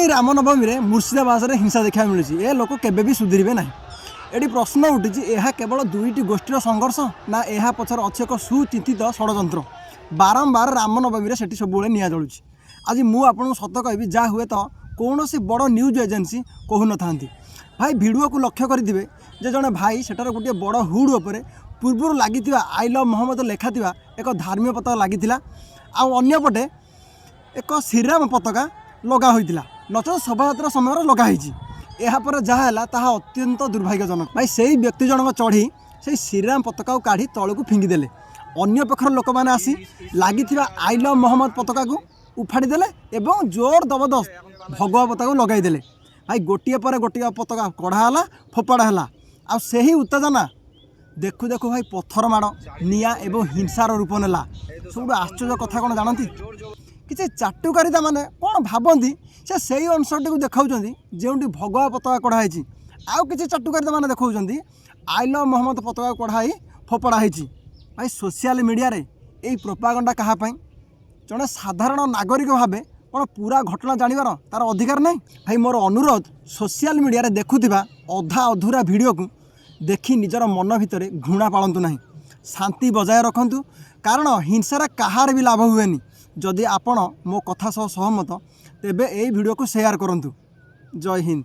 पुणी रामनवमी में मुर्शिदाबाद में हिंसा देखा मिली। ए लोक केबे भी सुधरबे ना। ये प्रश्न उठी यह केवल दुईटी गोष्ठीर संघर्ष ना यह पछर अच्छे एक सुचिंतित षड्यंत्र। बारंबार रामनवमी में सेठी सब निआ जलुची। आज मुझे सत कहि जहाँ हुए तो कौन सी बड़ न्यूज एजेन्सी कहू न था। भाई भिडियो को लक्ष्य करेंगे जे जड़े भाई सेठार गोटे बड़ हुड उपर पूर्व लगी आई लव मोहम्मद लेखा एक धार्मिक पताका लगी आउपटे एक श्रीराम पताका लगा होता नचेत शोभायात्रा समय लगाई। यापर जहाँ ताहा अत्यंत दुर्भाग्यजनक। भाई से व्यक्ति जनक चढ़ी से श्रीराम पताका काढ़ी तल को फिंगिदेले। अन्य पक्षर लोक मैंने आसी लगी आई लव मोहम्मद पताका को उफाड़ीदेले एवं जोर जबरदस्त भगवा पताका लगईदेले। भाई गोटे पर गोटे पताका कढ़ाला फोपाड़ा आ से उत्तेजना देखु देखु भाई पत्थर माड़ निआ एवं हिंसार रूप नेला। सब आश्चर्य कथा कौन जानती किसी चाटुकारिता माने कौन भावती से अंशटी को देखा जो भगवा पताका कढ़ाई आउ किसी चाटुकारिता माने देखा आई लव मोहम्मद पताका कढ़ाई फोपड़ा। भाई सोशल मीडिया रे यही प्रोपागंडा कहाँपाई जड़े साधारण नागरिक भाव कौन पूरा घटना जानिबार तार अधिकार नहीं। भाई मोर अनुरोध सोशल मीडिया रे देखुथिबा अधा अधूरा वीडियो को देखी निजर मन भितर घृणा पालतु नहीं। शांति बजाय रखंतु कारण हिंसार कहार भी लाभ हुएनी। जदि आपण मो कथा सह सहमत तेबे एई वीडियो को शेयर करंतु। जय हिंद।